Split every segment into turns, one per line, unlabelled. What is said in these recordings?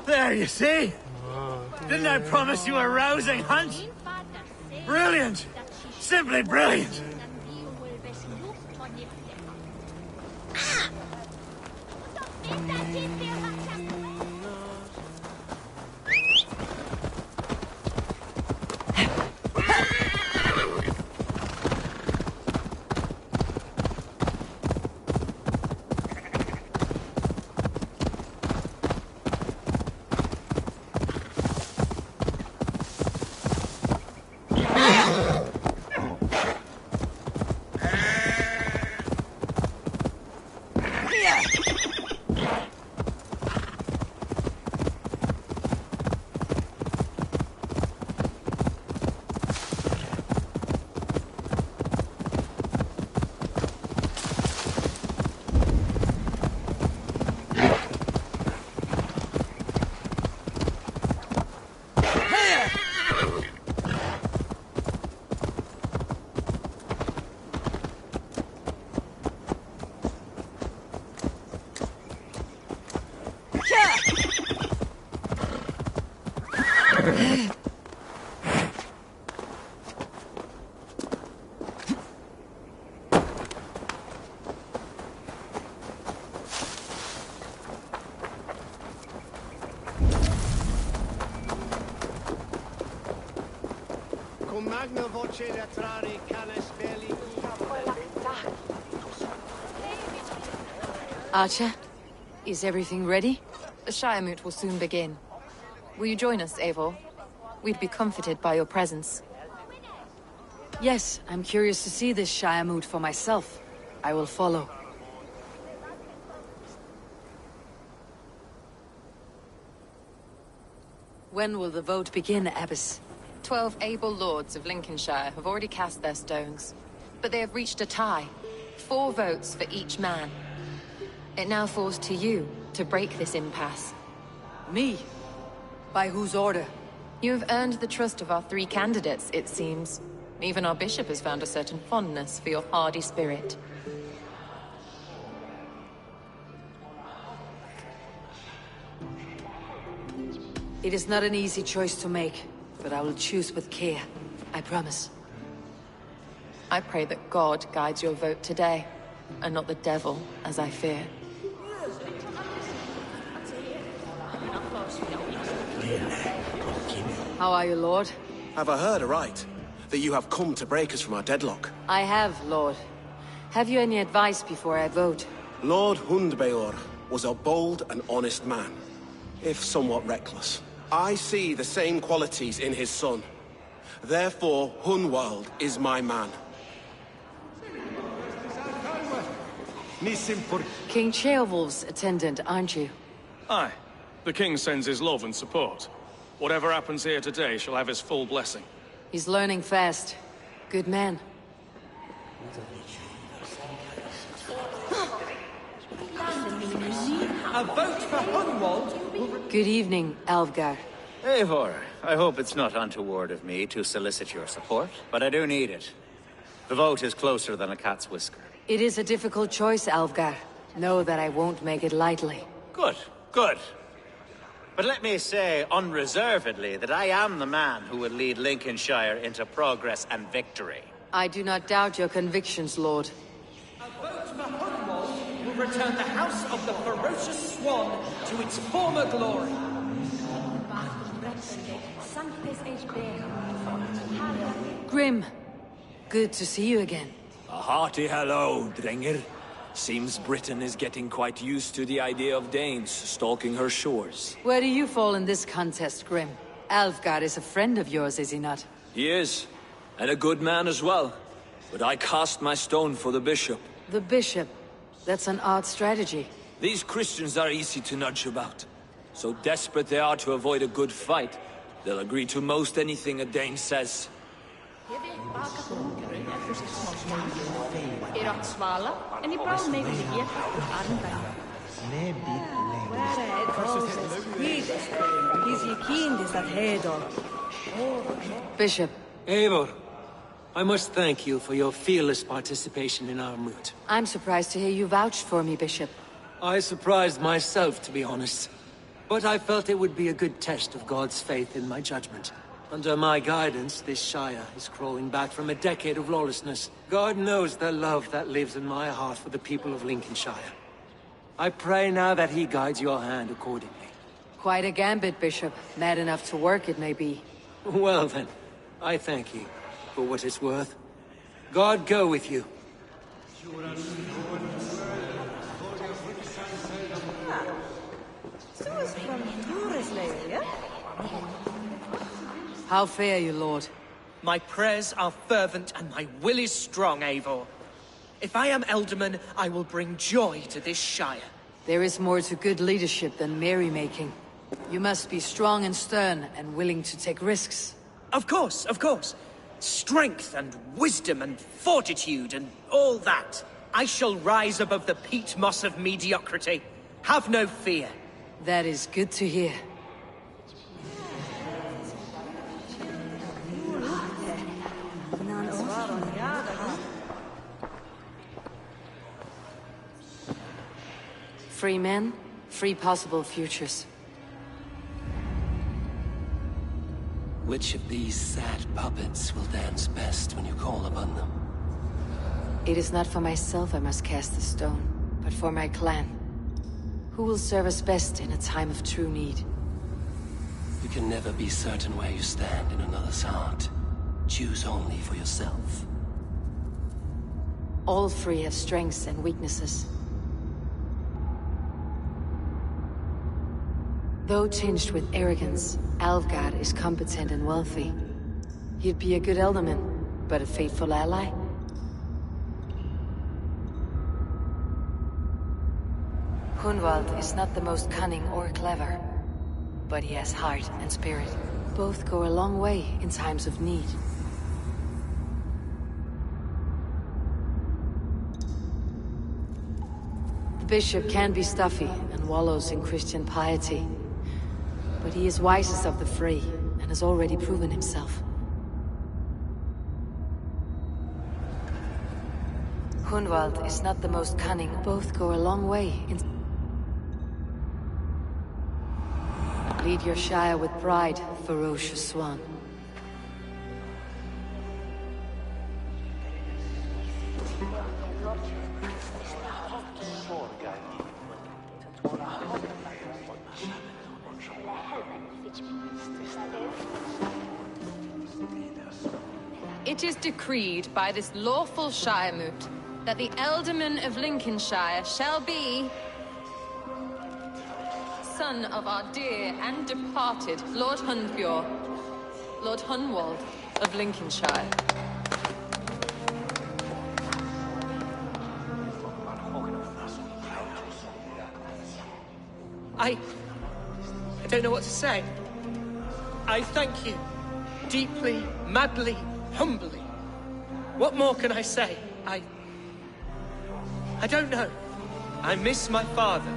There, you see? Didn't I promise you a rousing hunt? Brilliant! Simply brilliant!
Archer, is everything ready? The Shiremoot will soon begin. Will you join us, Eivor? We'd be comforted by your presence.
Yes, I'm curious to see this Shiremoot for myself. I will follow. When will the vote begin, Abbess?
12 able lords of Lincolnshire have already cast their stones, but they have reached a tie. 4 votes for each man. It now falls to you to break this impasse.
Me? By whose order?
You have earned the trust of our 3 candidates, it seems. Even our bishop has found a certain fondness for your hardy spirit.
It is not an easy choice to make, but I will choose with care. I promise.
I pray that God guides your vote today, and not the devil, as I fear.
How are you, Lord?
Have I heard aright? That you have come to break us from our deadlock?
I have, Lord. Have you any advice before I vote?
Lord Hundbeor was a bold and honest man, if somewhat reckless. I see the same qualities in his son. Therefore, Hunwald is my man.
King Ceolwulf's attendant, aren't you?
Aye. The king sends his love and support. Whatever happens here today shall have his full blessing.
He's learning fast. Good man.
A vote for Hunwald.
Good evening, Alvgar.
Eivor, I hope it's not untoward of me to solicit your support, but I do need it. The vote is closer than a cat's whisker.
It is a difficult choice, Alvgar. Know that I won't make it lightly.
Good, good. But let me say unreservedly that I am the man who will lead Lincolnshire into progress and victory.
I do not doubt your convictions, Lord.
A vote for Hunwald will return the House of the Ferocious Swan to its former glory.
Grim, good to see you again.
A hearty hello, Drenger. Seems Britain is getting quite used to the idea of Danes stalking her shores.
Where do you fall in this contest, Grim? Alvgar is a friend of yours, is he not?
He is, and a good man as well. But I cast my stone for the bishop.
The bishop? That's an odd strategy.
These Christians are easy to nudge about. So desperate they are to avoid a good fight, they'll agree to most anything a Dane says.
Bishop.
Eivor, I must thank you for your fearless participation in our moot.
I'm surprised to hear you vouch for me, Bishop.
I surprised myself, to be honest. But I felt it would be a good test of God's faith in my judgment. Under my guidance, this Shire is crawling back from a decade of lawlessness. God knows the love that lives in my heart for the people of Lincolnshire. I pray now that he guides your hand accordingly.
Quite a gambit, Bishop. Mad enough to work, it may be.
Well then, I thank you for what it's worth. God go with you.
How fare you, Lord?
My prayers are fervent and my will is strong, Eivor. If I am Elderman, I will bring joy to this Shire.
There is more to good leadership than merrymaking. You must be strong and stern and willing to take risks.
Of course, of course. Strength and wisdom and fortitude and all that. I shall rise above the peat moss of mediocrity. Have no fear.
That is good to hear. Free men, free possible futures.
Which of these sad puppets will dance best when you call upon them?
It is not for myself I must cast the stone, but for my clan. Who will serve us best in a time of true need?
You can never be certain where you stand in another's heart. Choose only for yourself.
All three have strengths and weaknesses. Though tinged with arrogance, Alvgard is competent and wealthy. He'd be a good Elderman, but a faithful ally? Hunwald is not the most cunning or clever, but he has heart and spirit. Both go a long way in times of need. The bishop can be stuffy and wallows in Christian piety, but he is wisest of the three and has already proven himself. Hunwald is not the most cunning. Both go a long way in... Lead your Shire with pride, ferocious swan.
It is decreed by this lawful Shiremoot that the Elderman of Lincolnshire shall be... son of our dear and departed Lord Hundbjorn, Lord Hunwald of Lincolnshire.
I don't know what to say. I thank you. Deeply, madly, humbly. What more can I say? I don't know. I miss my father.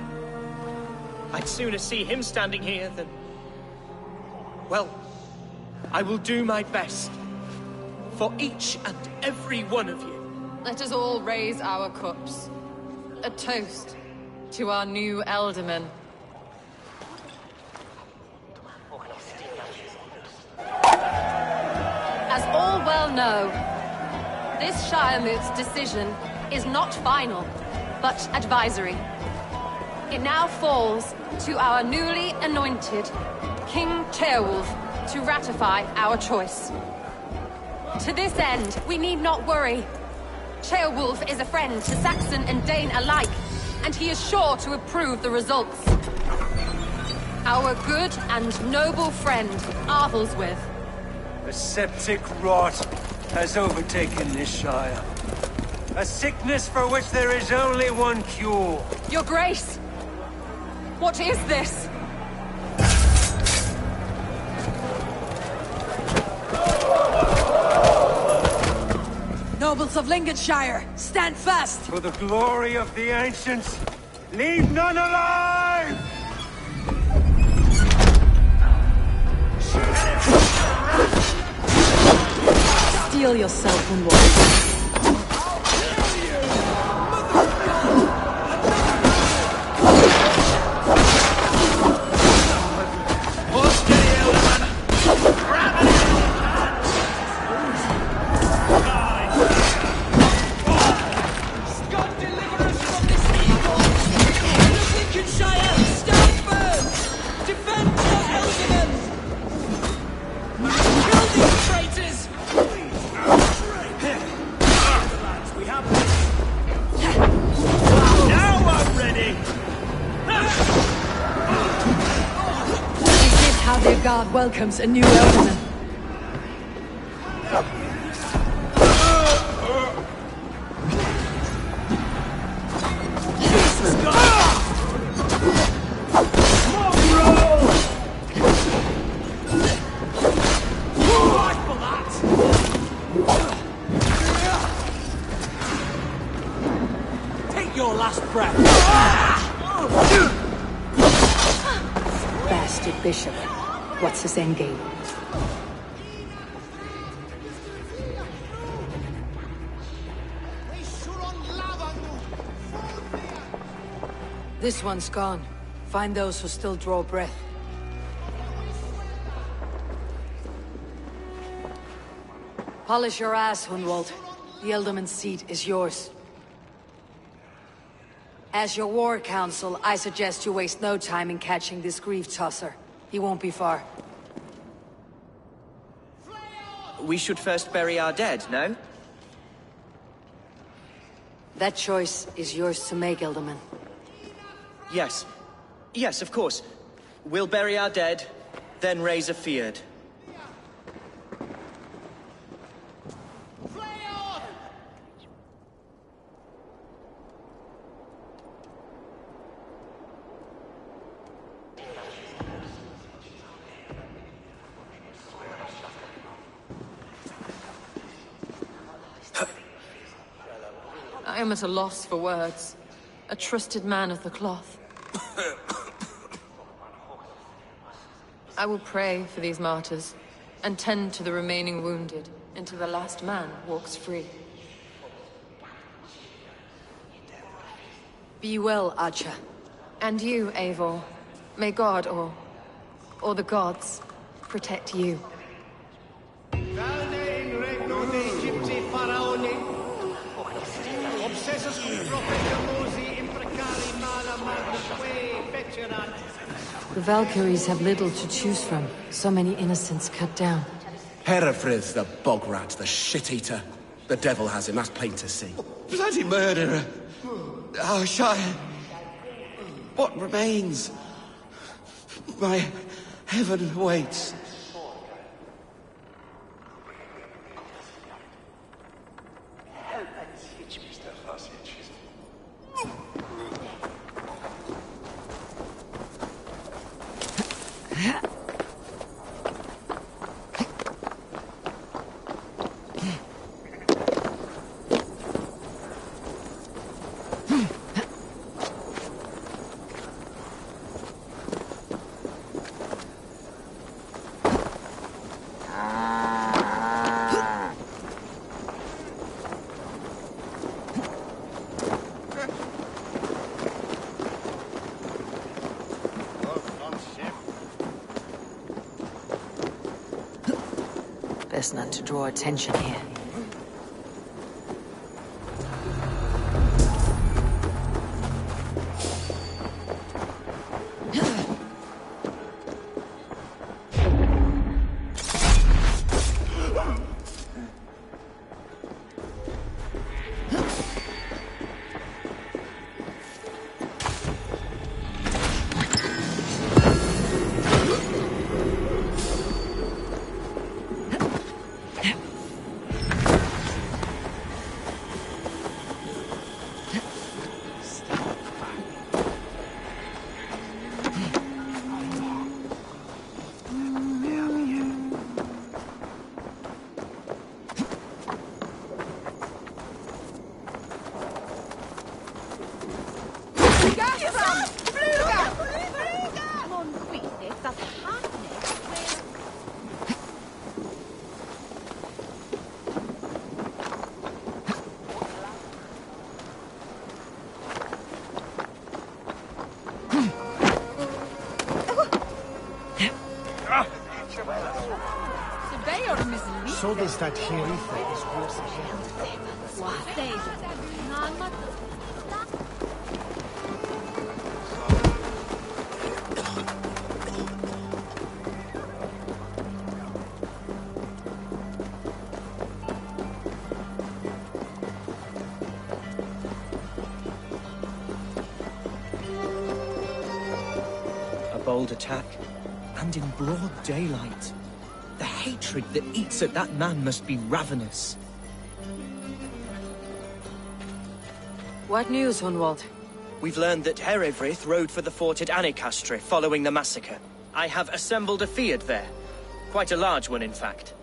I'd sooner see him standing here than... Well, I will do my best. For each and every one of you.
Let us all raise our cups. A toast to our new Elderman. As all well know, this Shiremoot's decision is not final, but advisory. It now falls to our newly anointed King Ceolwulf to ratify our choice. To this end, we need not worry. Ceolwulf is a friend to Saxon and Dane alike, and he is sure to approve the results. Our good and noble friend, Arthelswith.
A septic rot has overtaken this Shire. A sickness for which there is only one cure.
Your Grace! What is this?
Nobles of Lincolnshire, stand fast!
For the glory of the ancients, leave none alive!
Steel yourself and walk. Now their god welcomes a new element.
Take your last breath.
Bastard bishop. What's his endgame? This one's gone. Find those who still draw breath. Polish your ass, Hunwald. The Ealdorman's seat is yours. As your war council, I suggest you waste no time in catching this grief tosser. He won't be far.
We should first bury our dead, no?
That choice is yours to make, Ealdorman.
Yes. Yes, of course. We'll bury our dead, then raise a feard.
I am at a loss for words. A trusted man of the cloth. I will pray for these martyrs, and tend to the remaining wounded, until the last man walks free.
Be well, Archer.
And you, Eivor. May God, or the gods, protect you.
The Valkyries have little to choose from. So many innocents cut down.
Herefrith, the bog rat, the shit-eater. The devil has him, that's plain to see.
Bloody murderer! Our Shire! What remains? My heaven awaits.
Best not to draw attention here.
So does that Herifa is worse
A bold attack, And in broad daylight. The hatred that eats at that man must be ravenous.
What news, Hunwald?
We've learned that Herewrith rode for the fort at Annikastre following the massacre. I have assembled a field there. Quite a large one, in fact.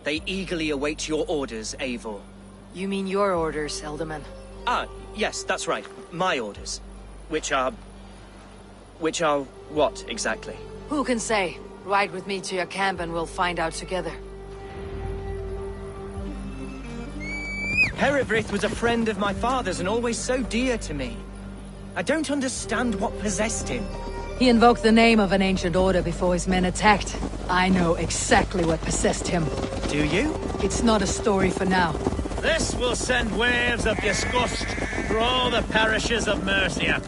They eagerly await your orders, Eivor.
You mean your orders, Elderman?
Ah, yes, that's right. My orders. Which are what, exactly?
Who can say? Ride with me to your camp and we'll find out together.
Herewrith was a friend of my father's and always so dear to me. I don't understand what possessed him.
He invoked the name of an ancient order before his men attacked. I know exactly what possessed him.
Do you?
It's not a story for now.
This will send waves of disgust through all the parishes of Mercia.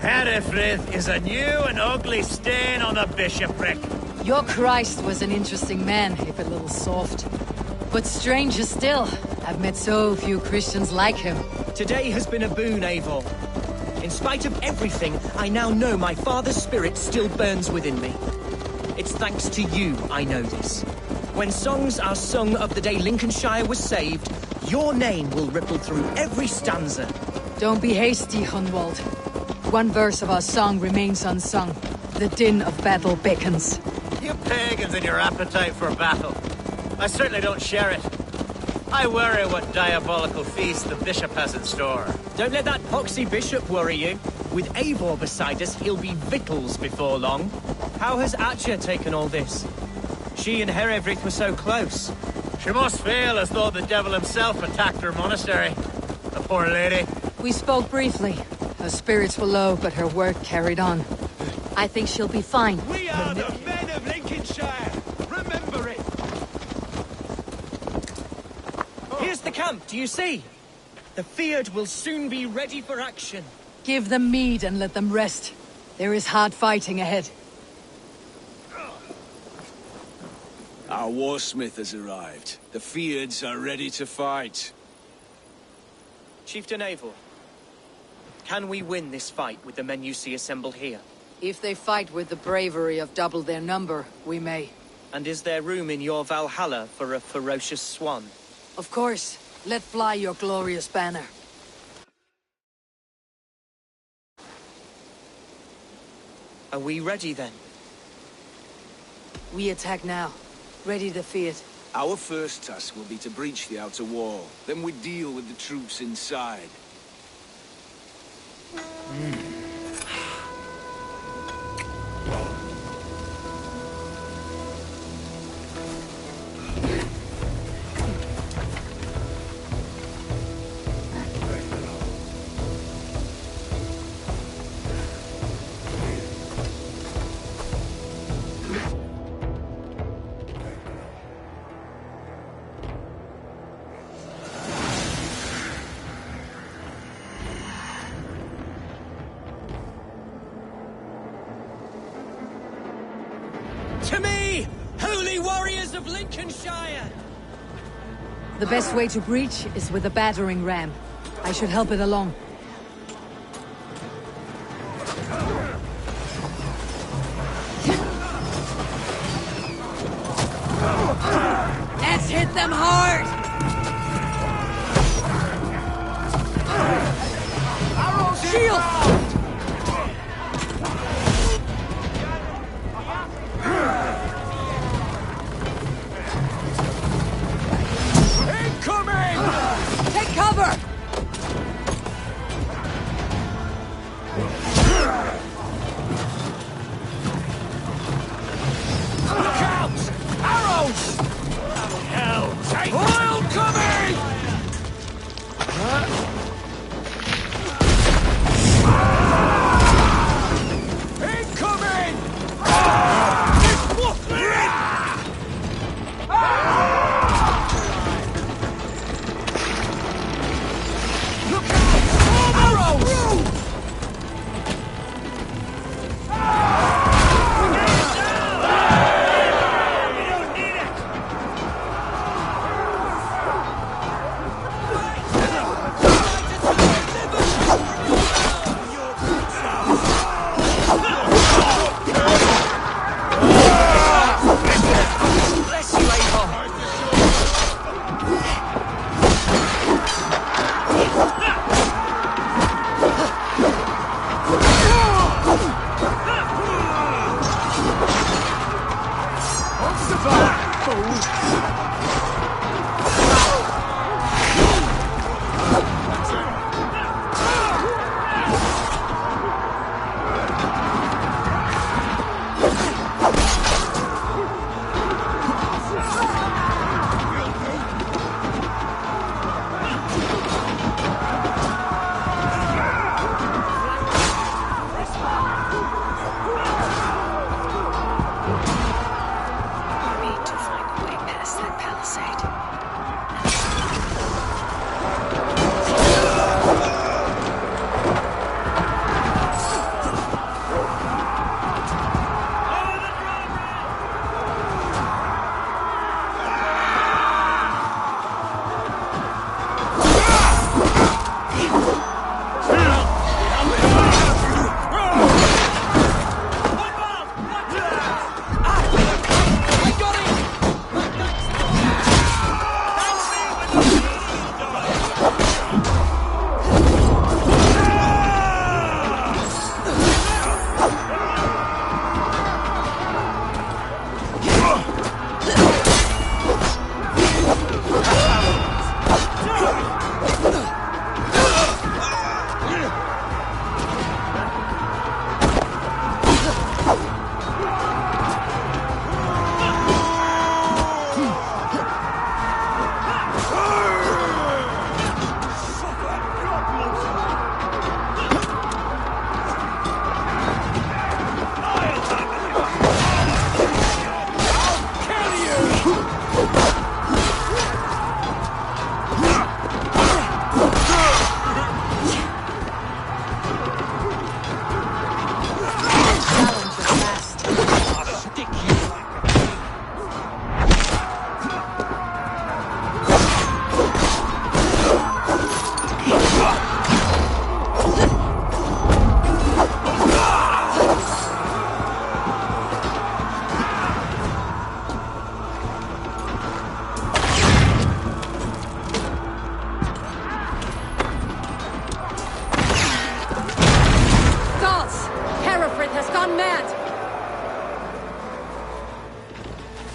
Herewrith is a new and ugly stain on the bishopric.
Your Christ was an interesting man, if a little soft. But stranger still, I've met so few Christians like him.
Today has been a boon, Eivor. In spite of everything, I now know my father's spirit still burns within me. It's thanks to you I know this. When songs are sung of the day Lincolnshire was saved, your name will ripple through every stanza.
Don't be hasty, Hunwald. One verse of our song remains unsung. The din of battle beckons.
You pagans and your appetite for battle. I certainly don't share it. I worry what diabolical feast the bishop has in store.
Don't let that poxy bishop worry you. With Eivor beside us, he'll be victuals before long. How has Atcha taken all this? She and Herewrith were so close.
She must feel as though the devil himself attacked her monastery. The poor lady.
We spoke briefly. Her spirits were low, but her work carried on. I think she'll be fine.
We are the men of Lincolnshire! Remember it!
Here's the camp, do you see? The Fyrd will soon be ready for action.
Give them mead and let them rest. There is hard fighting ahead.
Our warsmith has arrived. The Fyrds are ready to fight.
Chieftain Eivor, can we win this fight with the men you see assembled here?
If they fight with the bravery of double their number, we may.
And is there room in your Valhalla for a ferocious swan?
Of course. Let fly your glorious banner.
Are we ready then?
We attack now. Ready to fight.
Our first task will be to breach the outer wall. Then we deal with the troops inside.
To me, holy warriors of Lincolnshire!
The best way to breach is with a battering ram. I should help it along. Let's hit them hard! Shield!
Incoming!
Take cover!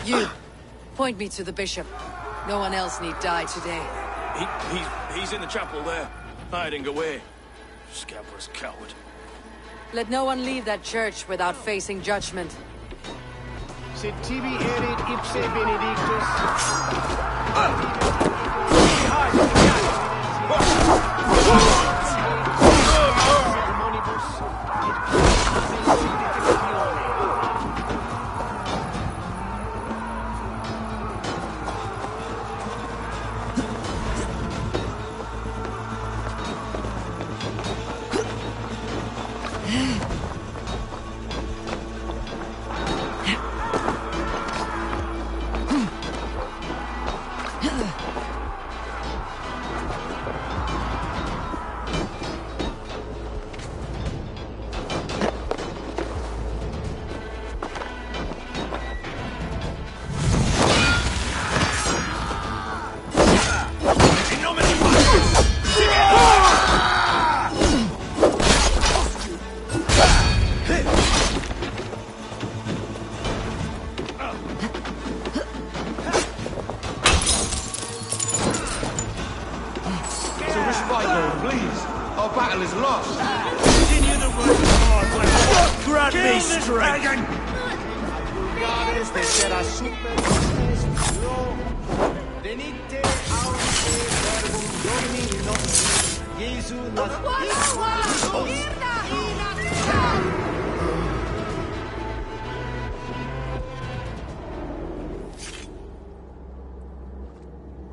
You, point me to the bishop. No one else need die today.
He's in the chapel there, hiding away. Scabrous coward.
Let no one leave that church without facing judgment.
Sed tibi erit ipse benedictus.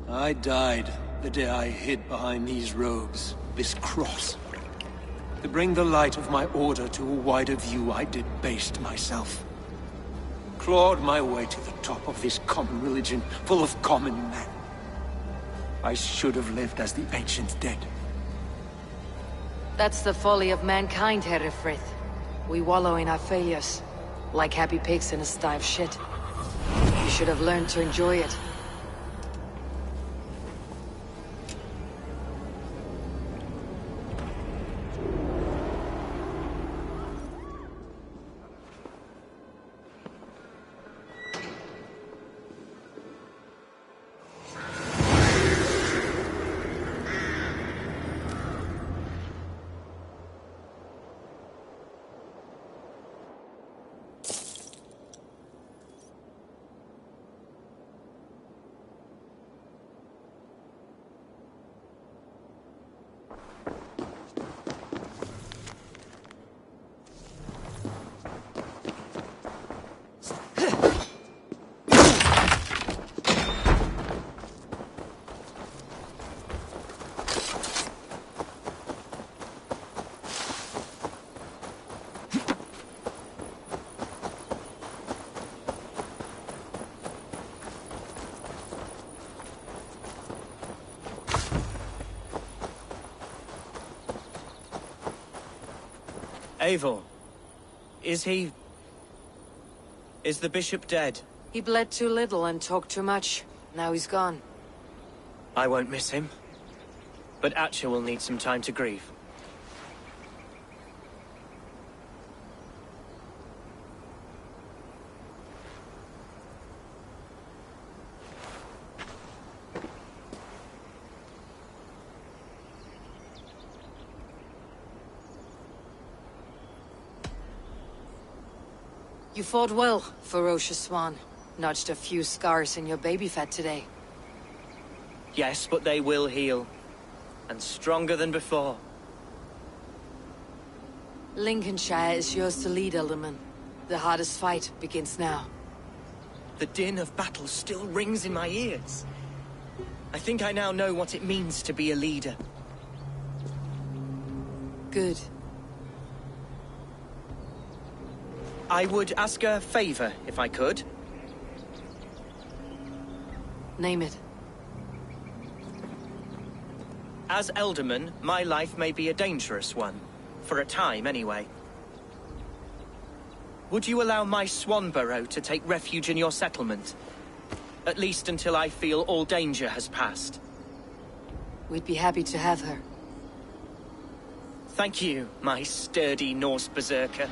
I died the day I hid behind these robes, this cross. To bring the light of my order to a wider view, I debased myself. Clawed my way to the top of this common religion, full of common men. I should have lived as the ancient dead.
That's the folly of mankind, Herefrith. We wallow in our failures, like happy pigs in a sty of shit. You should have learned to enjoy it.
Eivor, is the bishop dead?
He bled too little and talked too much. Now he's gone.
I won't miss him. But Atcha will need some time to grieve.
You fought well, ferocious swan. Notched a few scars in your baby fat today.
Yes, but they will heal. And stronger than before.
Lincolnshire is yours to lead, Elderman. The hardest fight begins now.
The din of battle still rings in my ears. I think I now know what it means to be a leader.
Good.
I would ask a favor, if I could.
Name it.
As Elderman, my life may be a dangerous one. For a time, anyway. Would you allow my Swanborough to take refuge in your settlement? At least until I feel all danger has passed.
We'd be happy to have her.
Thank you, my sturdy Norse berserker.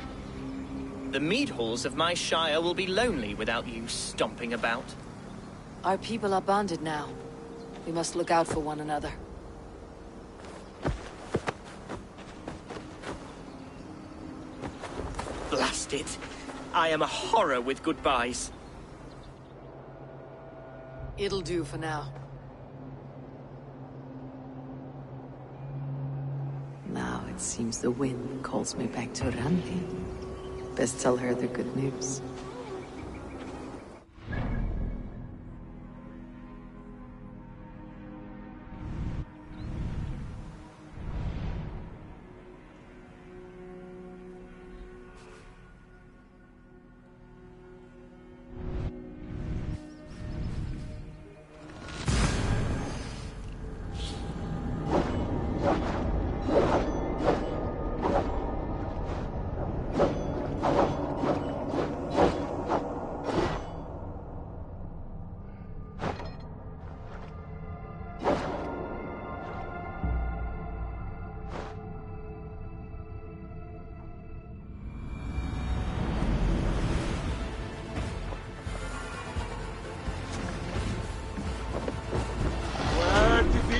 The mead halls of my shire will be lonely without you stomping about.
Our people are bonded now. We must look out for one another.
Blast it. I am a horror with goodbyes.
It'll do for now. Now it seems the wind calls me back to Ranvi. Best tell her the good news.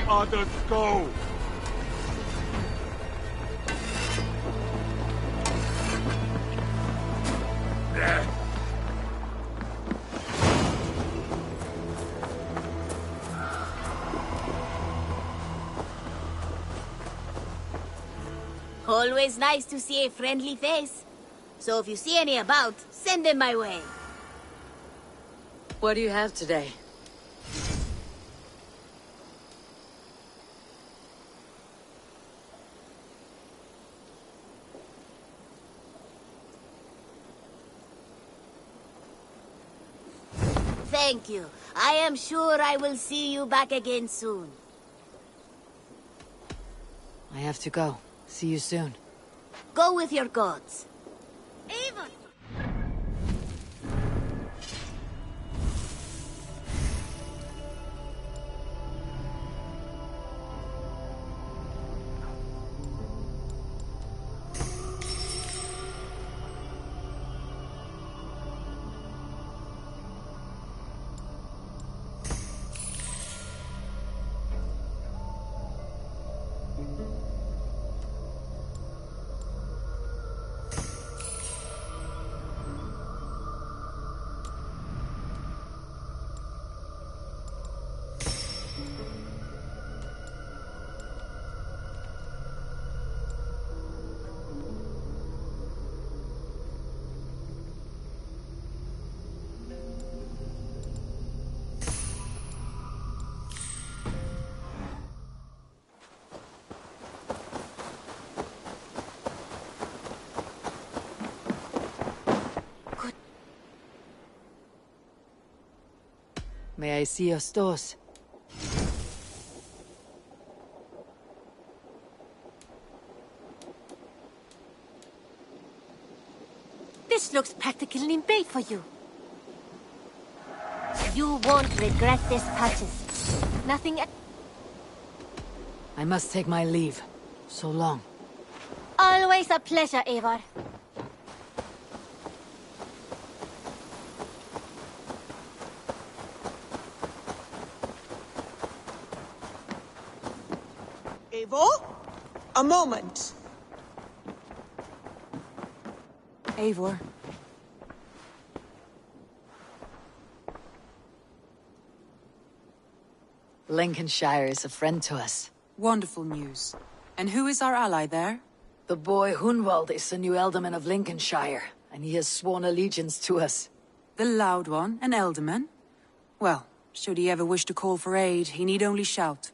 Others go!
Always nice to see a friendly face. So if you see any about, send them my way.
What do you have today?
Thank you. I am sure I will see you back again soon.
I have to go. See you soon.
Go with your gods. Ava!
May I see your stores?
This looks practically made for you. You won't regret this purchase. Nothing...
I must take my leave. So long.
Always a pleasure, Eivor.
Eivor? A moment.
Eivor. Lincolnshire is a friend to us.
Wonderful news. And who is our ally there?
The boy Hunwald is the new Alderman of Lincolnshire, and he has sworn allegiance to us.
The Loud One, an Alderman? Well, should he ever wish to call for aid, he need only shout.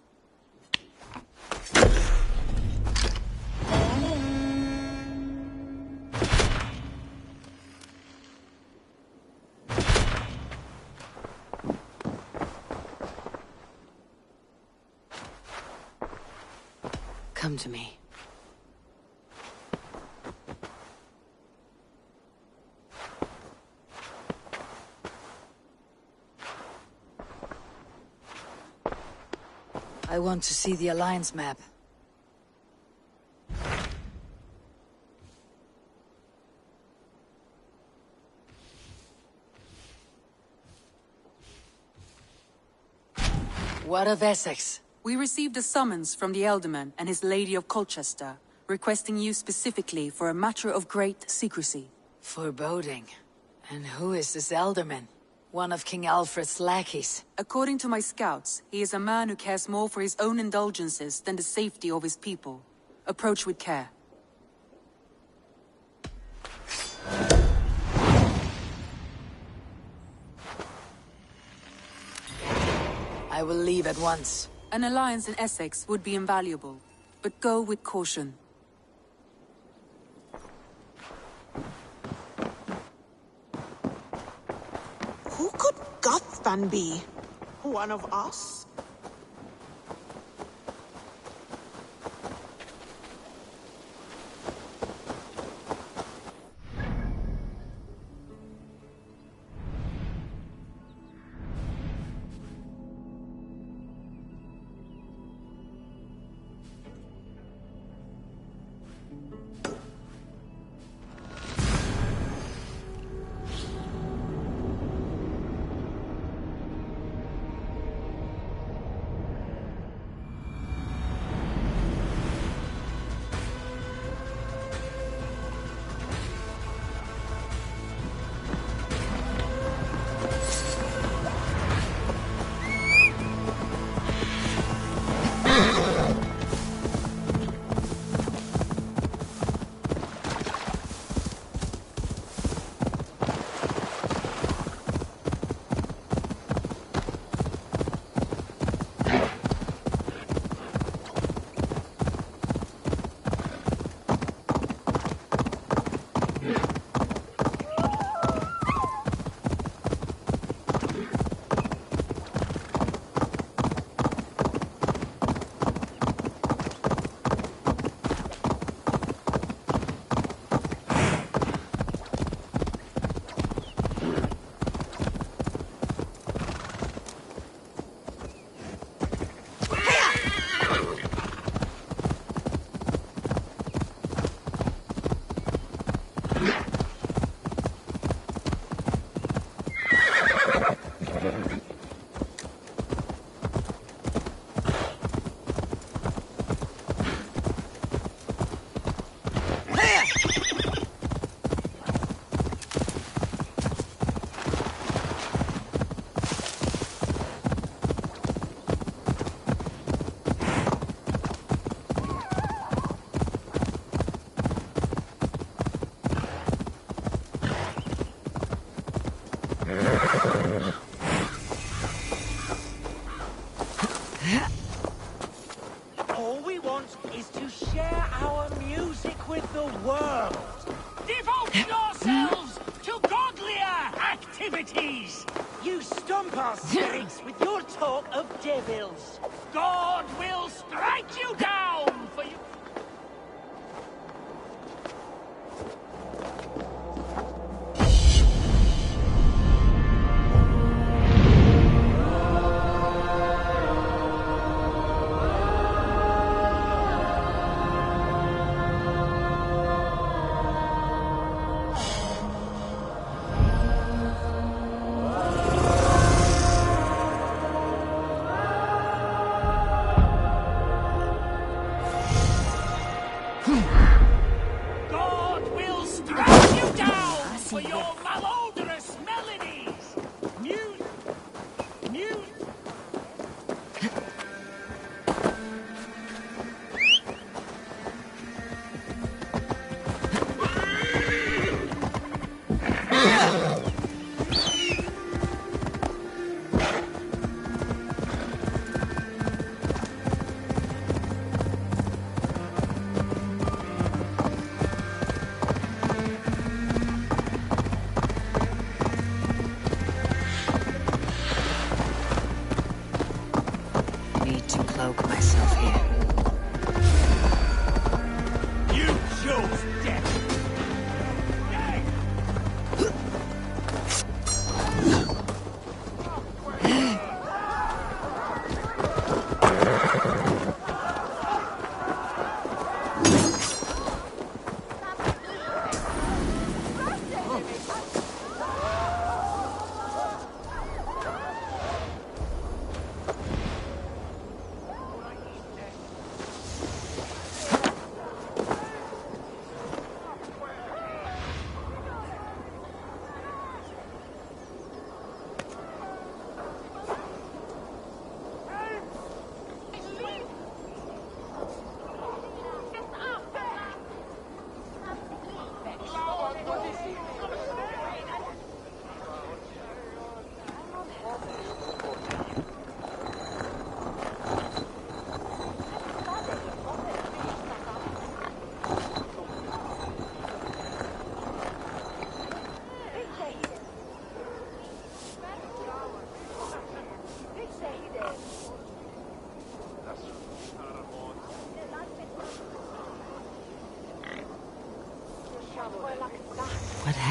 Come to me. I want to see the Alliance map. What of Essex?
We received a summons from the Alderman and his Lady of Colchester, requesting you specifically for a matter of great secrecy.
Foreboding. And who is this Alderman? One of King Alfred's lackeys.
According to my scouts, he is a man who cares more for his own indulgences than the safety of his people. Approach with care.
I will leave at once.
An alliance in Essex would be invaluable, but go with caution.
Who could Guthban be? One of us?
All we want is to share our music with the world. Devote yourselves to godlier activities. You stump our spirits with your talk of devils. God will strike you down for you. God will strike you down for your malodorous melodies. Music.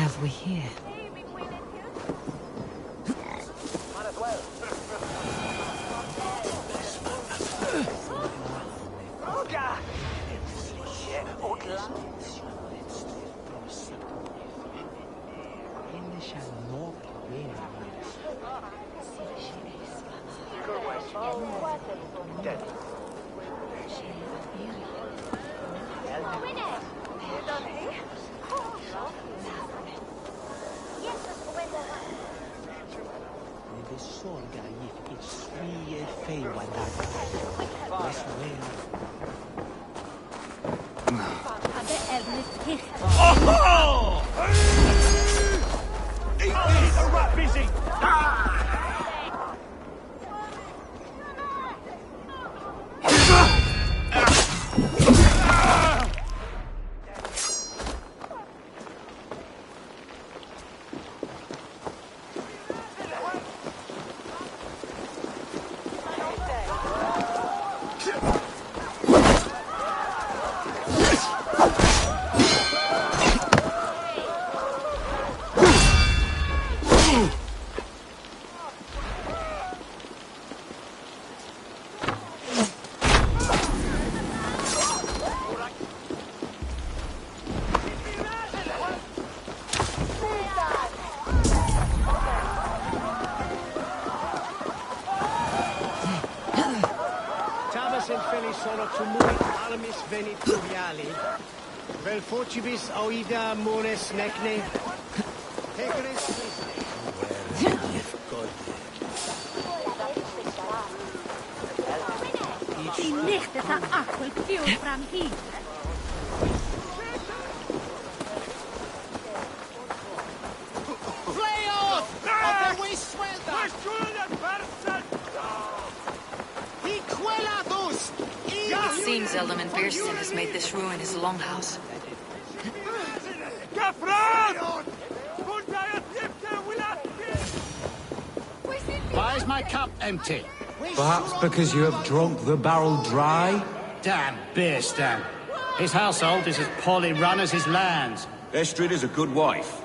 have we here?
Sono tumuli almis venituriali. Vel focibis auida mores necne. Hegres
Die lichte ta aquel più franchi.
Flay off! Of the waste swelter!
It seems Eldman Beerston has made this ruin his longhouse.
Why is my cup empty?
Perhaps because you have drunk the barrel dry?
Damn Beerston. His household is as poorly run as his lands.
Estrid is a good wife.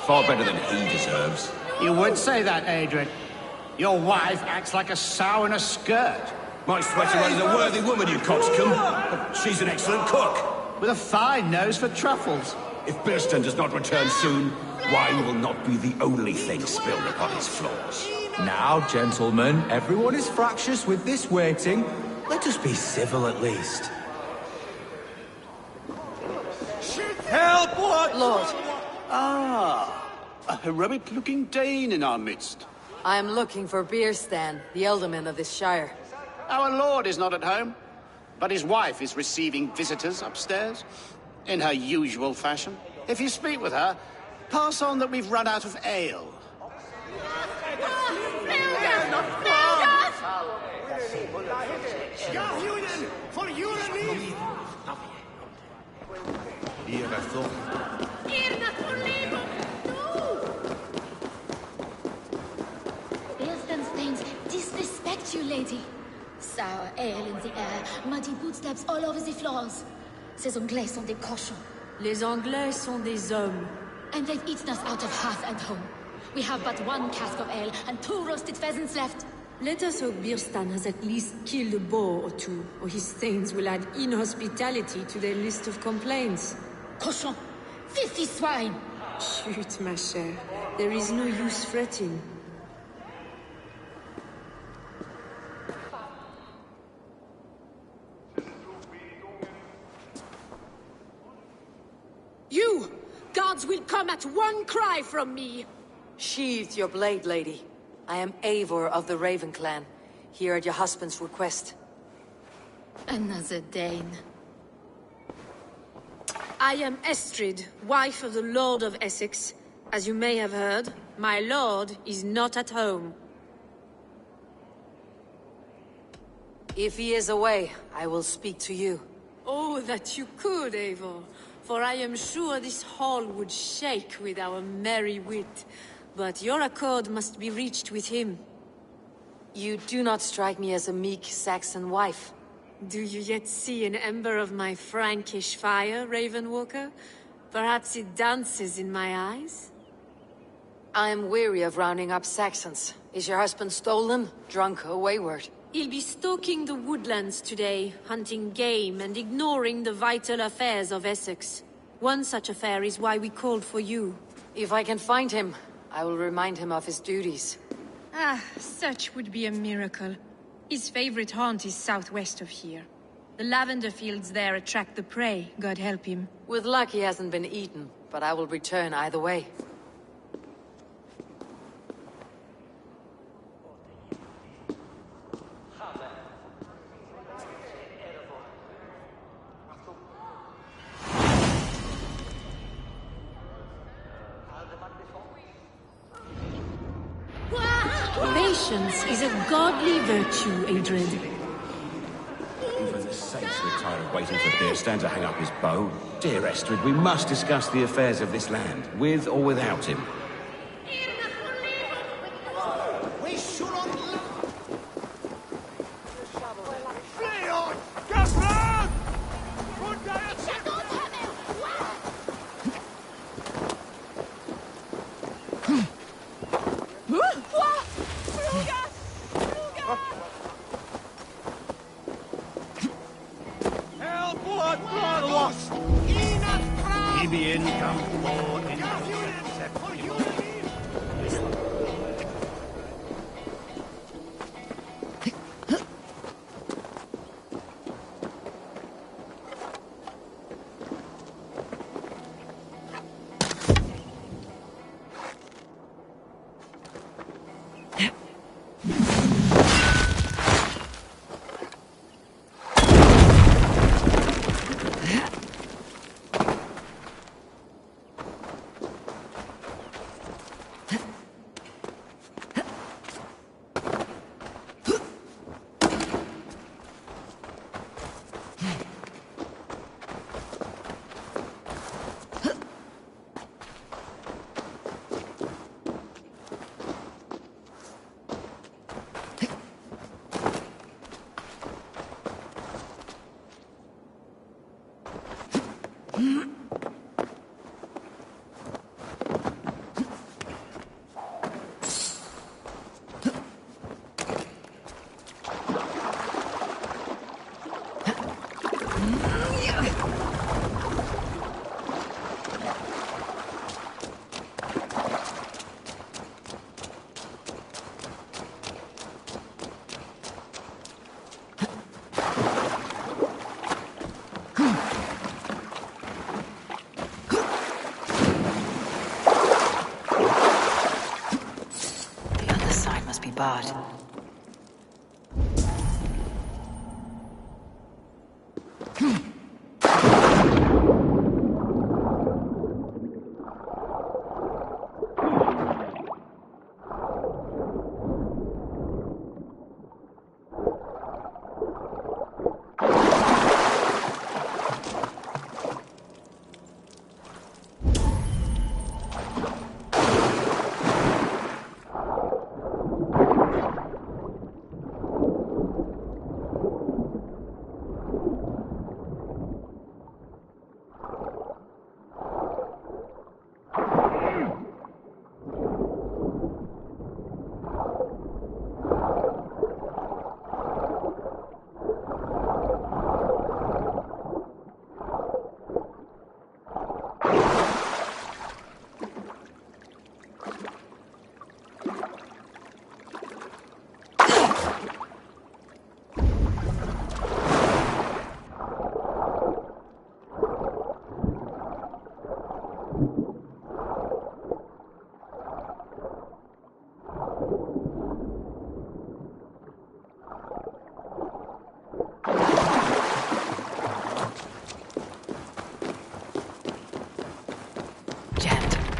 Far better than he deserves.
You would say that, Adrian. Your wife acts like a sow in a skirt.
My sweater is a worthy woman, you coxcomb. She's an excellent cook.
With a fine nose for truffles.
If Beerston does not return soon, wine will not be the only thing spilled upon his floors.
Now, gentlemen, everyone is fractious with this waiting. Let us be civil at least.
Help! What?
Lord.
Ah, a heroic-looking Dane in our midst.
I am looking for Beerstan, the Ealdorman of this shire.
Our lord is not at home, but his wife is receiving visitors upstairs, in her usual fashion. If you speak with her, pass on that we've run out of ale.
Beerstan stains disrespect you, lady. Sour ale in the air, muddy footsteps all over the floors. Ces Anglais sont des cochons.
Les Anglais sont des hommes.
And they've eaten us out of hearth and home. We have but one cask of ale and 2 roasted pheasants left.
Let us hope Beerstan has at least killed a boar or 2, or his stains will add inhospitality to their list of complaints.
Cochon! 50 swine!
Shoot, ma chère. There is no use fretting. You! Guards will come at one cry from me!
Sheathe your blade, lady. I am Eivor of the Raven clan, here at your husband's request.
Another Dane.
I am Estrid, wife of the Lord of Essex. As you may have heard, my lord is not at home.
If he is away, I will speak to you.
Oh, that you could, Eivor. For I am sure this hall would shake with our merry wit. But your accord must be reached with him.
You do not strike me as a meek Saxon wife.
Do you yet see an ember of my Frankish fire, Ravenwalker? Perhaps it dances in my eyes?
I am weary of rounding up Saxons. Is your husband stolen, drunk, or wayward?
He'll be stalking the woodlands today, hunting game and ignoring the vital affairs of Essex. One such affair is why we called for you.
If I can find him, I will remind him of his duties.
Ah, such would be a miracle. His favorite haunt is southwest of here. The lavender fields there attract the prey, God help him.
With luck he hasn't been eaten, but I will return either way.
Patience is a godly virtue, Adrian.
For the sakes, we're tired of waiting for Beerstand to hang up his bow. Dear Estrid, we must discuss the affairs of this land, with or without him.
We should not...
Barred.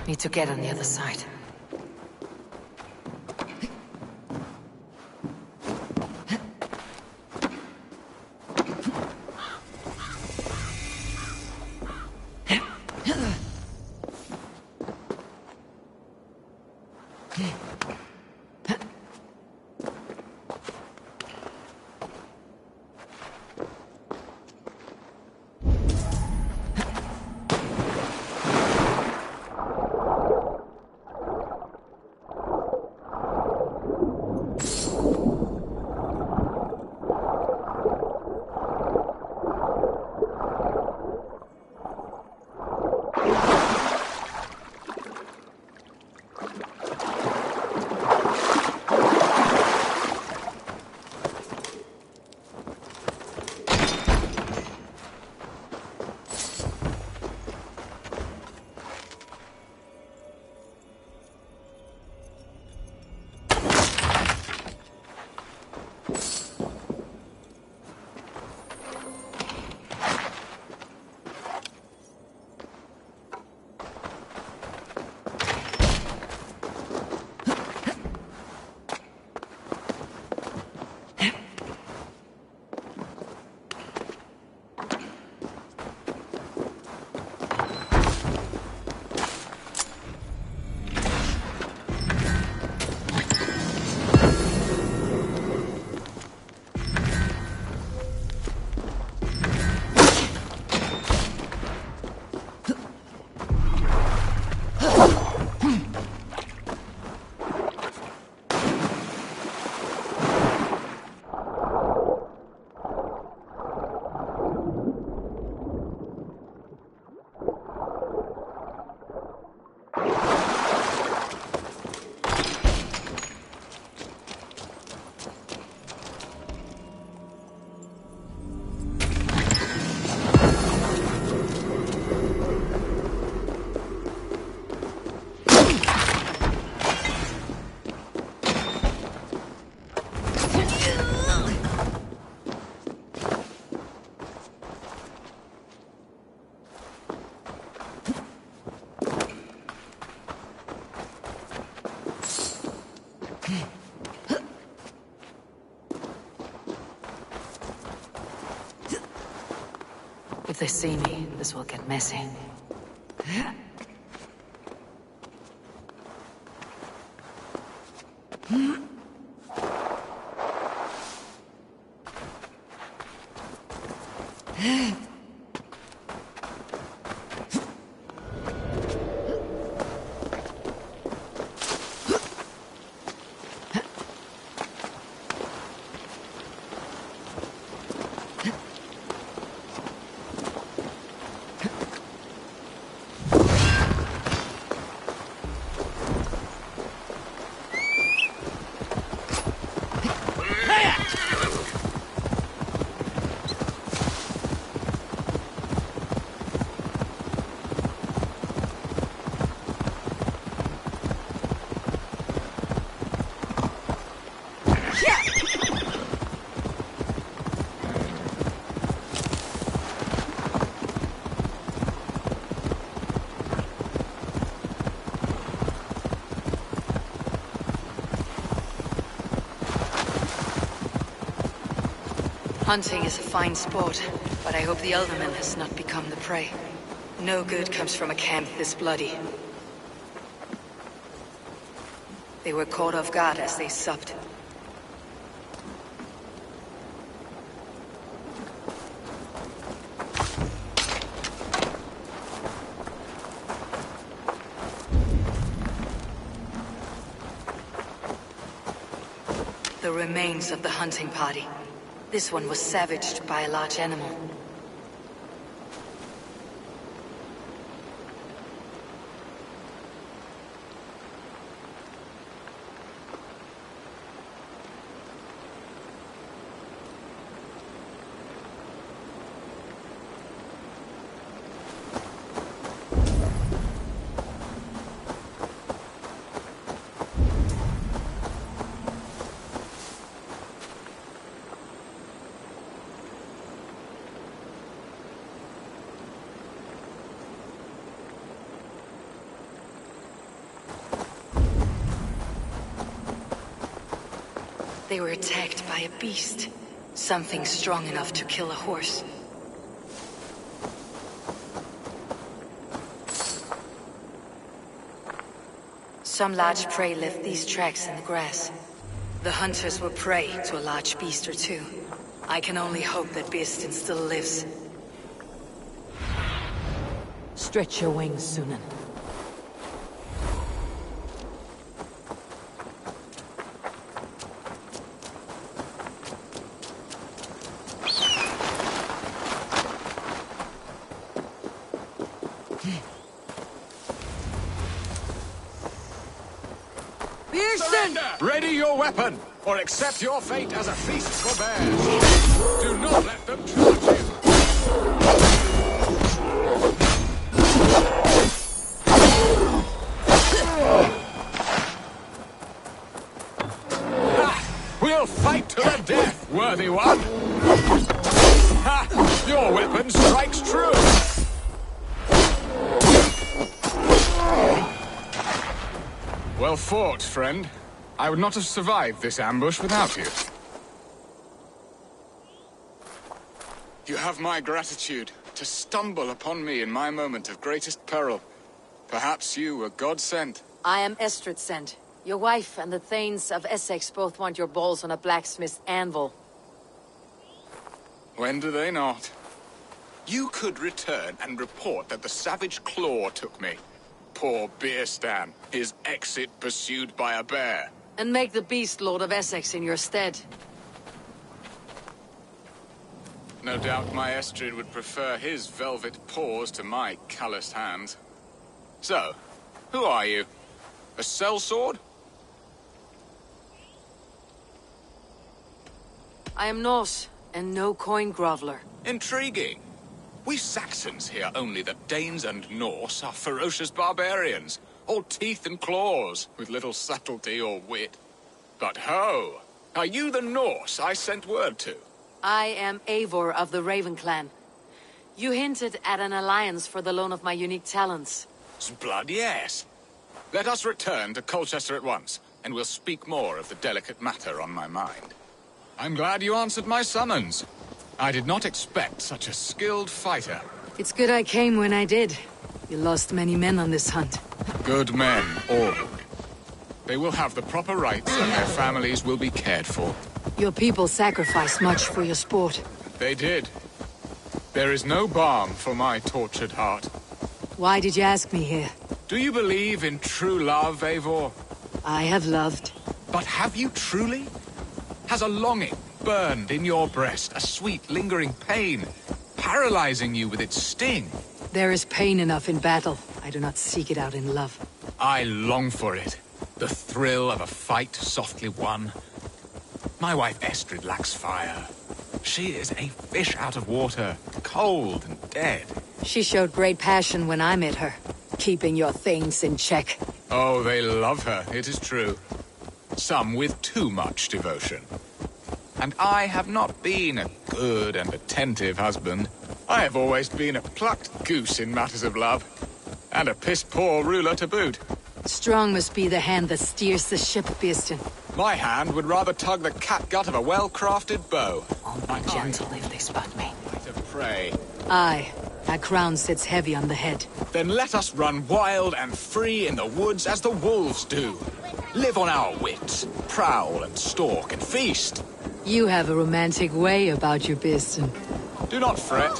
Need to get on the other side. If they see me, this will get messy. Hunting is a fine sport, but I hope the Elderman has not become the prey. No good comes from a camp this bloody. They were caught off guard as they supped. The remains of the hunting party. This one was savaged by a large animal. They were attacked by a beast. Something strong enough to kill a horse. Some large prey left these tracks in the grass. The hunters were prey to a large beast or two. I can only hope that Beastin still lives. Stretch your wings, Sunan.
Ready your weapon, or accept your fate as a feast for bears. Do not let them charge you. We'll fight to the death, worthy one. Ha! Your weapon strikes true. Well fought, friend. I would not have survived this ambush without you. You have my gratitude to stumble upon me in my moment of greatest peril. Perhaps you were God-sent.
I am Estrid sent. Your wife and the Thanes of Essex both want your balls on a blacksmith's anvil.
When do they not? You could return and report that the savage Claw took me. Poor Beerstan, his exit pursued by a bear.
And make the beast Lord of Essex in your stead.
No doubt my Estrid would prefer his velvet paws to my calloused hands. So, who are you? A sellsword?
I am Norse, and no coin groveler.
Intriguing. We Saxons hear only that Danes and Norse are ferocious barbarians, all teeth and claws, with little subtlety or wit. But ho! Are you the Norse I sent word to?
I am Eivor of the Raven clan. You hinted at an alliance for the loan of my unique talents.
Blood, yes. Let us return to Colchester at once, and we'll speak more of the delicate matter on my mind. I'm glad you answered my summons. I did not expect such a skilled fighter.
It's good I came when I did. You lost many men on this hunt.
Good men, all. They will have the proper rights and their families will be cared for.
Your people sacrificed much for your sport.
They did. There is no balm for my tortured heart.
Why did you ask me here?
Do you believe in true love, Eivor?
I have loved.
But have you truly? Has a longing burned in your breast, a sweet, lingering pain, paralyzing you with its sting?
There is pain enough in battle. I do not seek it out in love.
I long for it. The thrill of a fight softly won. My wife Estrid lacks fire. She is a fish out of water, cold and dead.
She showed great passion when I met her, keeping your things in check.
Oh, they love her, it is true. Some with too much devotion. And I have not been a good and attentive husband. I have always been a plucked goose in matters of love. And a piss-poor ruler to boot.
Strong must be the hand that steers the ship, Beeston.
My hand would rather tug the catgut of a well-crafted bow.
Only gentle if they spot me.
To pray.
Aye. That crown sits heavy on the head.
Then let us run wild and free in the woods as the wolves do. Live on our wits, prowl and stalk and feast.
You have a romantic way about you, Beeston.
Do not fret.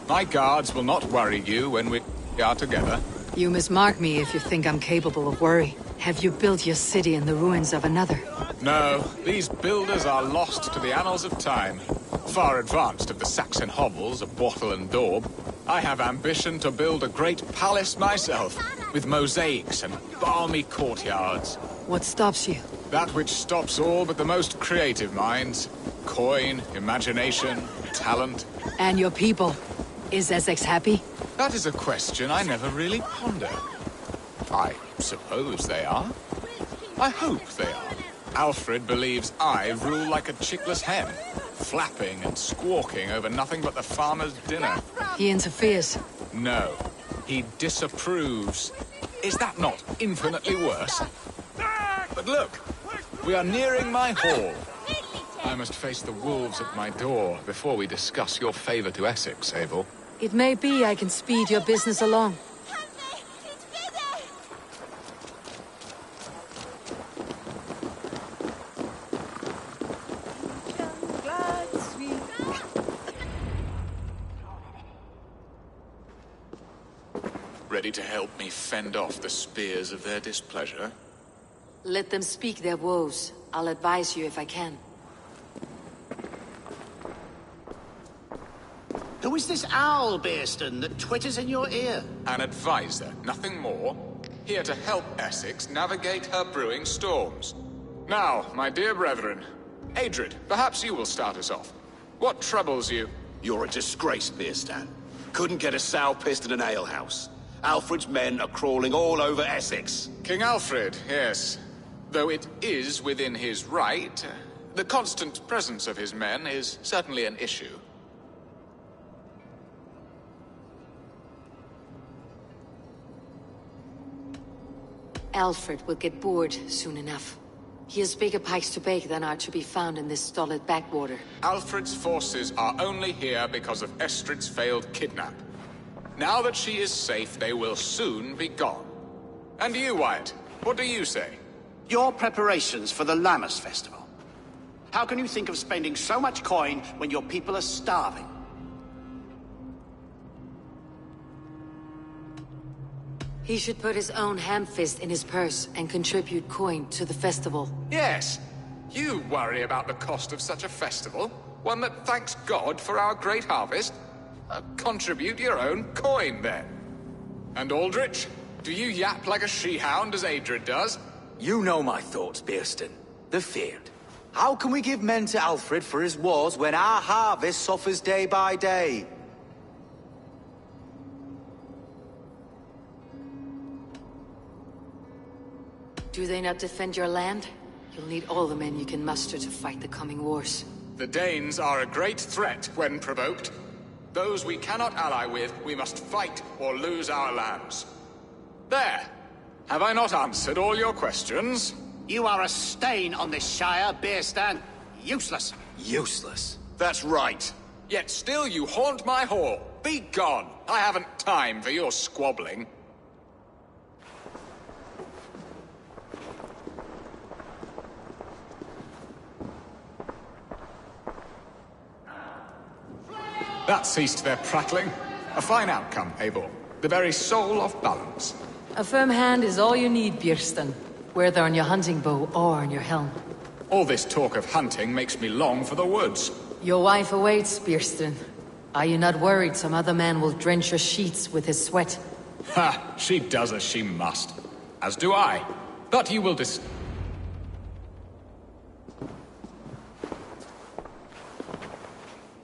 My guards will not worry you when we are together.
You must mark me if you think I'm capable of worry. Have you built your city in the ruins of another?
No, these builders are lost to the annals of time. Far advanced of the Saxon hovels of Wattle and Daub. I have ambition to build a great palace myself, with mosaics and balmy courtyards.
What stops you?
That which stops all but the most creative minds. Coin, imagination, talent.
And your people? Is Essex happy?
That is a question I never really ponder. I suppose they are. I hope they are. Alfred believes I rule like a chickless hen, flapping and squawking over nothing but the farmer's dinner.
He interferes.
No, he disapproves. Is that not infinitely worse? But look, we are nearing my hall. I must face the wolves at my door before we discuss your favor to Essex, Abel.
It may be I can speed your business along.
Ready to help me fend off the spears of their displeasure?
Let them speak their woes. I'll advise you if I can.
Who is this owl, Beeston, that twitters in your ear?
An advisor, nothing more. Here to help Essex navigate her brewing storms. Now, my dear brethren, Adrid, perhaps you will start us off. What troubles you?
You're a disgrace, Beerstan. Couldn't get a sow pissed in an alehouse. Alfred's men are crawling all over Essex.
King Alfred, yes. Though it is within his right, the constant presence of his men is certainly an issue.
Alfred will get bored soon enough. He has bigger pikes to bake than are to be found in this stolid backwater.
Alfred's forces are only here because of Estrid's failed kidnap. Now that she is safe, they will soon be gone. And you, Wyatt, what do you say?
Your preparations for the Lammas festival. How can you think of spending so much coin when your people are starving?
He should put his own ham-fist in his purse and contribute coin to the festival.
Yes. You worry about the cost of such a festival? One that thanks God for our great harvest? Contribute your own coin, then. And Aldrich, do you yap like a she-hound as Adrid does?
You know my thoughts, Beerston. The feared. How can we give men to Alfred for his wars when our harvest suffers day by day?
Do they not defend your land? You'll need all the men you can muster to fight the coming wars.
The Danes are a great threat when provoked. Those we cannot ally with, we must fight or lose our lands. There! Have I not answered all your questions?
You are a stain on this Shire, Beerstan. Useless.
Useless? That's right.
Yet still you haunt my hall. Be gone! I haven't time for your squabbling. That ceased their prattling. A fine outcome, Eivor. The very soul of balance.
A firm hand is all you need, Björsten. Whether on your hunting bow or on your helm.
All this talk of hunting makes me long for the woods.
Your wife awaits, Björsten. Are you not worried some other man will drench your sheets with his sweat?
Ha! She does as she must. As do I. But you will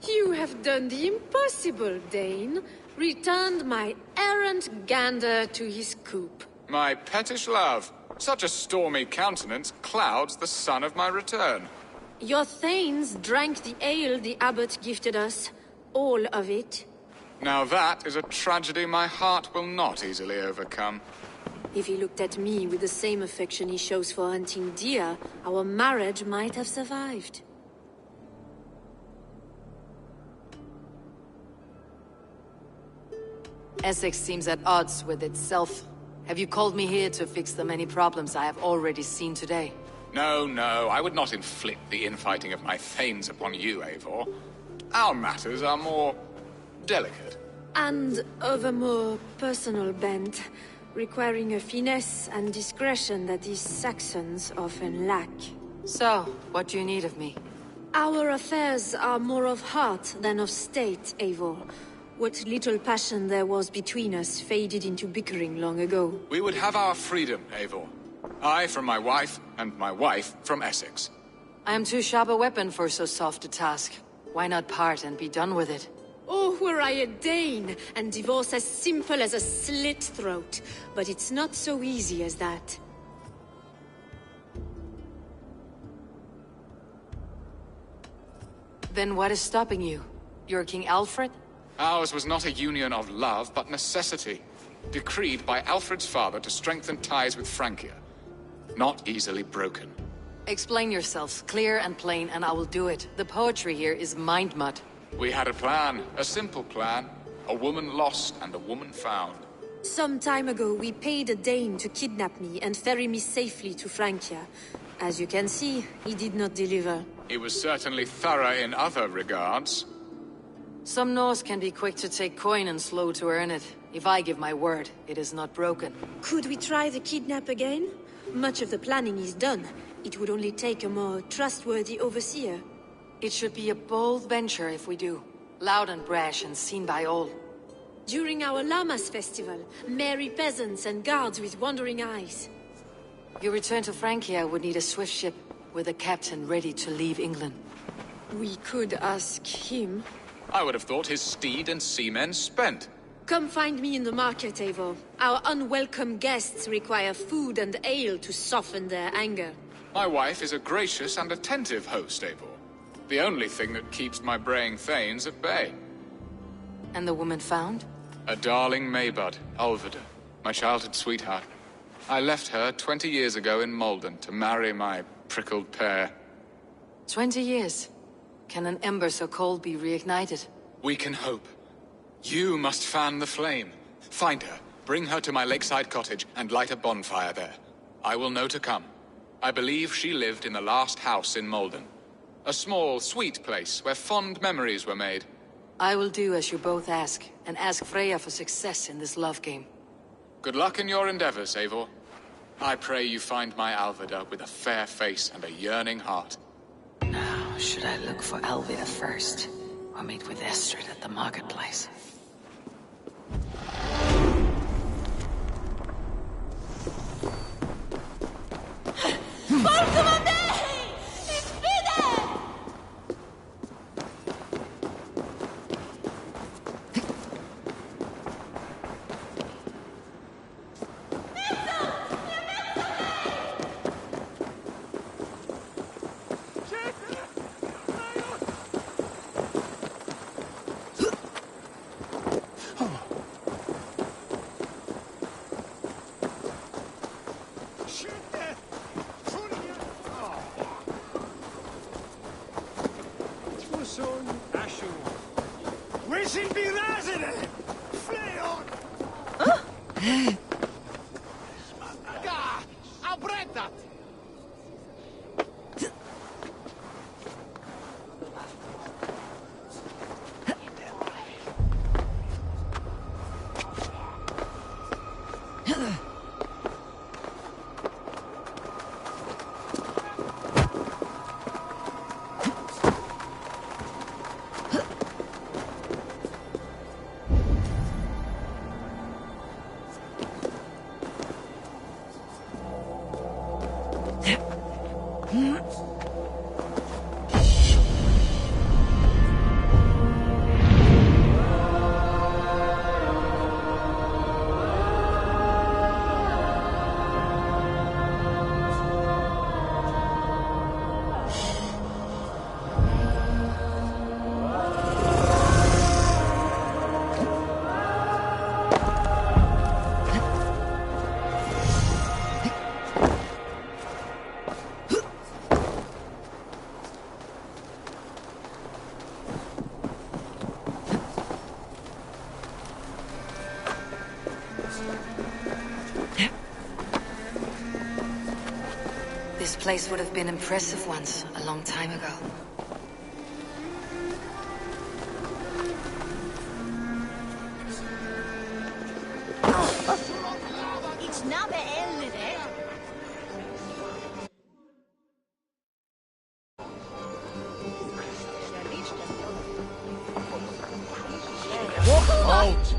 You have done the impossible, Dane. Returned my errant gander to his coop.
My pettish love. Such a stormy countenance clouds the sun of my return.
Your thanes drank the ale the abbot gifted us. All of it.
Now that is a tragedy my heart will not easily overcome.
If he looked at me with the same affection he shows for hunting deer, our marriage might have survived.
Essex seems at odds with itself. Have you called me here to fix the many problems I have already seen today?
No, no, I would not inflict the infighting of my thanes upon you, Eivor. Our matters are more delicate.
And of a more personal bent, requiring a finesse and discretion that these Saxons often lack.
So, what do you need of me?
Our affairs are more of heart than of state, Eivor. What little passion there was between us faded into bickering long ago.
We would have our freedom, Eivor. I from my wife, and my wife from Essex.
I am too sharp a weapon for so soft a task. Why not part and be done with it?
Oh, were I a Dane, and divorce as simple as a slit throat. But it's not so easy as that.
Then what is stopping you? You're King Alfred?
Ours was not a union of love, but necessity. Decreed by Alfred's father to strengthen ties with Francia. Not easily broken.
Explain yourselves, clear and plain, and I will do it. The poetry here is mind mud.
We had a plan, a simple plan. A woman lost and a woman found.
Some time ago, we paid a Dane to kidnap me and ferry me safely to Francia. As you can see, he did not deliver.
He was certainly thorough in other regards.
Some Norse can be quick to take coin and slow to earn it. If I give my word, it is not broken.
Could we try the kidnap again? Much of the planning is done. It would only take a more trustworthy overseer.
It should be a bold venture if we do. Loud and brash and seen by all.
During our Llamas festival, merry peasants and guards with wandering eyes.
Your return to Francia would need a swift ship, with a captain ready to leave England.
We could ask him.
I would have thought his steed and seamen spent.
Come find me in the market, Eivor. Our unwelcome guests require food and ale to soften their anger.
My wife is a gracious and attentive host, Eivor. The only thing that keeps my braying thanes at bay.
And the woman found?
A darling Maybud, Alvida, my childhood sweetheart. I left her 20 years ago in Malden to marry my prickled pear.
20 years? Can an ember so cold be reignited?
We can hope. You must fan the flame. Find her, bring her to my lakeside cottage, and light a bonfire there. I will know to come. I believe she lived in the last house in Malden. A small, sweet place where fond memories were made.
I will do as you both ask, and ask Freya for success in this love game.
Good luck in your endeavors, Eivor. I pray you find my Alvida with a fair face and a yearning heart.
Now, should I look for Alvida first, or meet with Estrid at the marketplace? This place would have been impressive once, a long time ago.
It's not the end of it.
Halt!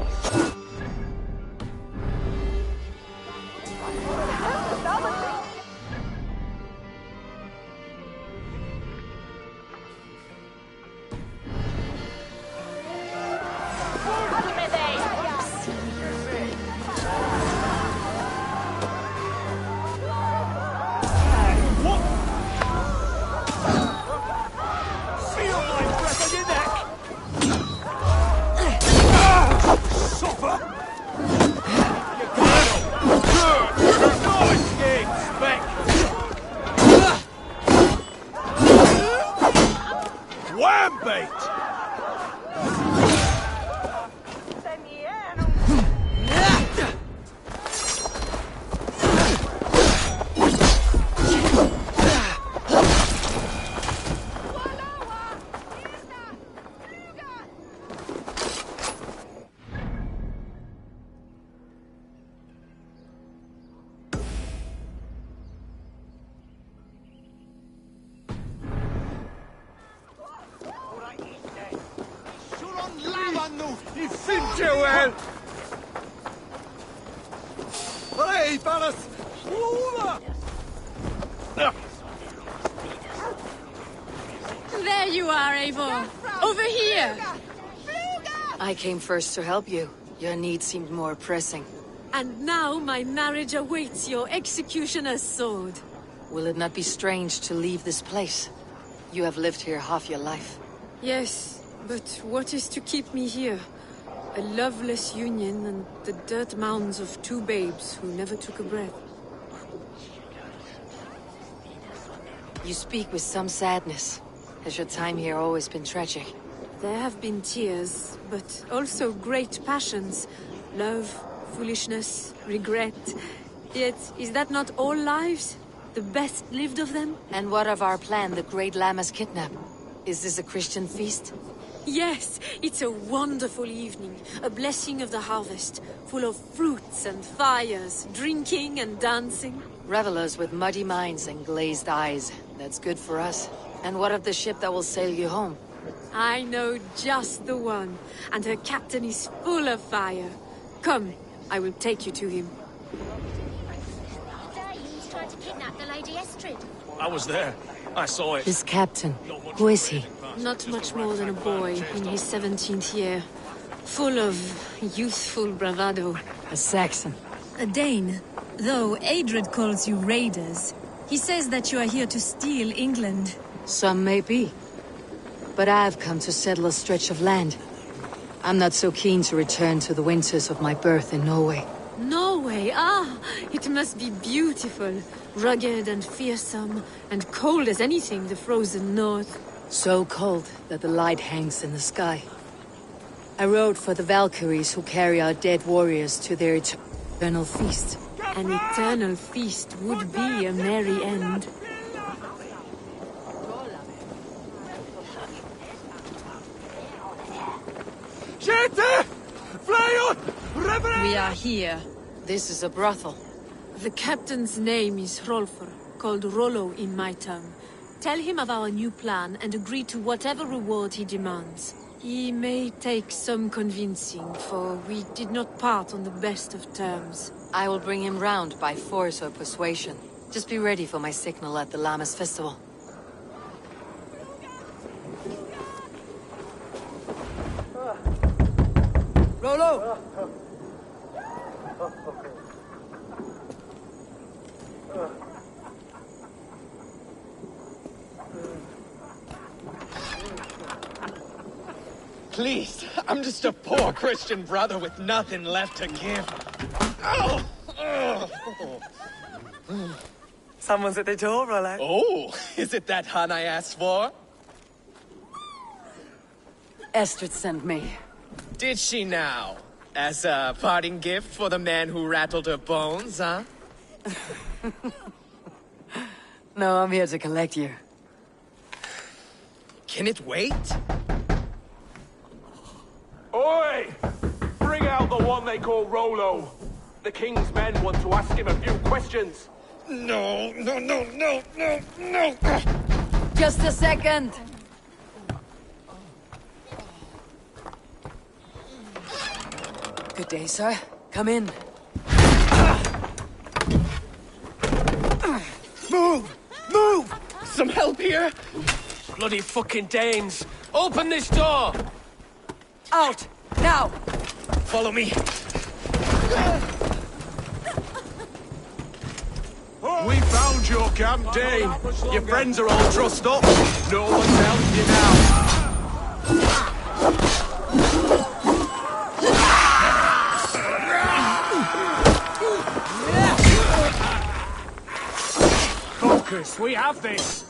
I ffindio wel! Hei, Baras!
There you are, Eivor. Over here.
I came first to help you. Your need seemed more pressing.
And now my marriage awaits your executioner's sword.
Will it not be strange to leave this place? You have lived here half your life.
Yes, but what is to keep me here? A loveless union and the dirt mounds of two babes who never took a breath.
You speak with some sadness. Has your time here always been tragic?
There have been tears, but also great passions. Love, foolishness, regret. Yet, is that not all lives? The best lived of them?
And what of our plan, the Great Lamma's kidnap? Is this a Christian feast?
Yes, it's a wonderful evening. A blessing of the harvest, full of fruits and fires, drinking and dancing.
Revelers with muddy minds and glazed eyes. That's good for us. And what of the ship that will sail you home?
I know just the one, and her captain is full of fire. Come, I will take you to him.
Daemon's tried to kidnap the Lady Estrid.
I was there. I saw it.
This captain, who is he?
Not much more than a boy in his 17th year. Full of youthful bravado.
A Saxon.
A Dane. Though Adred calls you raiders, he says that you are here to steal England.
Some may be. But I've come to settle a stretch of land. I'm not so keen to return to the winters of my birth in Norway.
Norway, ah! It must be beautiful. Rugged and fearsome, and cold as anything the frozen north.
So cold that the light hangs in the sky. I rode for the Valkyries who carry our dead warriors to their eternal feast.
An eternal feast would be a merry end.
We are here.
This is a brothel.
The captain's name is Hrolfr, called Rollo in my tongue. Tell him of our new plan and agree to whatever reward he demands. He may take some convincing, for we did not part on the best of terms.
I will bring him round by force or persuasion. Just be ready for my signal at the Lammas festival.
Rollo! Please, I'm just a poor Christian brother with nothing left to give. Oh! Someone's at the door, Rollo. Oh, is it that hun I asked for?
Estrid sent me.
Did she now? As a parting gift for the man who rattled her bones, huh?
No, I'm here to collect you.
Can it wait?
Oi! Bring out the one they call Rollo. The king's men want to ask him a few questions.
No.
Just a second. Good day, sir. Come in.
Move! Some help here? Bloody fucking Danes! Open this door! Out! Now! Follow me.
We found your camp, Dane. Your friends are all trussed up. No one's helping you now.
Focus, we have this.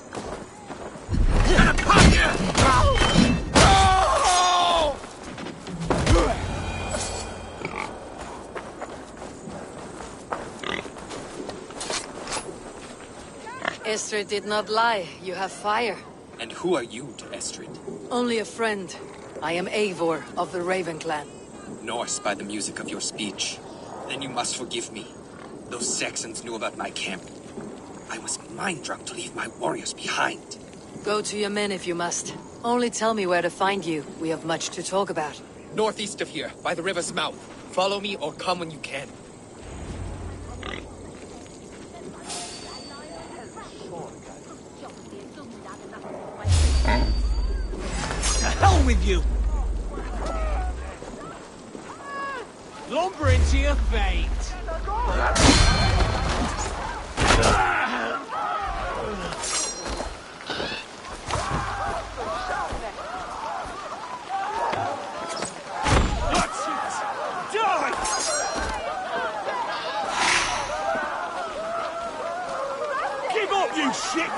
Estrid did not lie. You have fire.
And who are you to Estrid?
Only a friend. I am Eivor of the Raven clan.
Norse by the music of your speech. Then you must forgive me. Those Saxons knew about my camp. I was mind-drunk to leave my warriors behind.
Go to your men if you must. Only tell me where to find you. We have much to talk about.
Northeast of here, by the river's mouth. Follow me or come when you can.
To hell with you! Lumbering to your fate! Give up, you shit!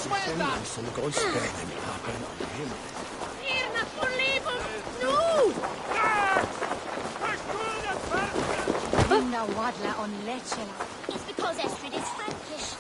Some guy spare them happen on him.
It's because Estrid is Frankish.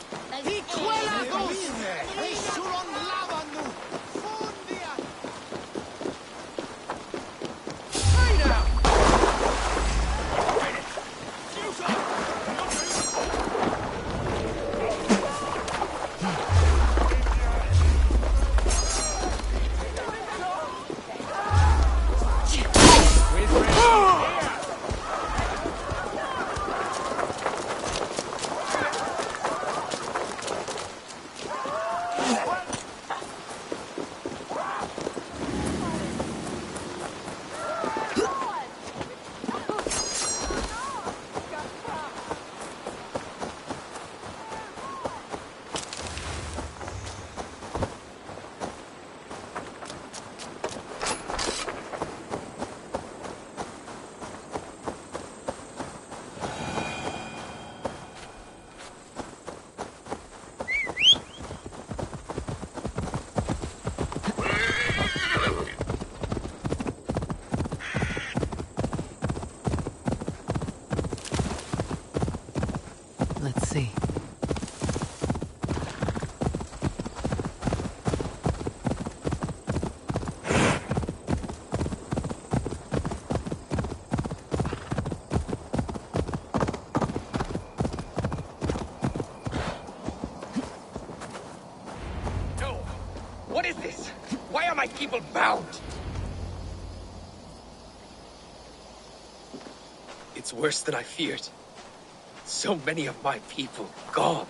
Let's see.
No! What is this? Why are my people bound? It's worse than I feared. So many of my people gone.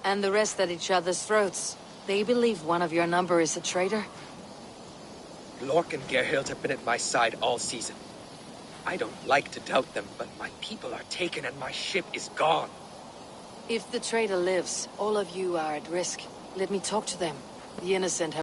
And the rest at each other's throats. They believe one of your number is a traitor?
Lork and Gerhild have been at my side all season. I don't like to doubt them, but my people are taken and my ship is gone.
If the traitor lives, all of you are at risk. Let me talk to them. The innocent have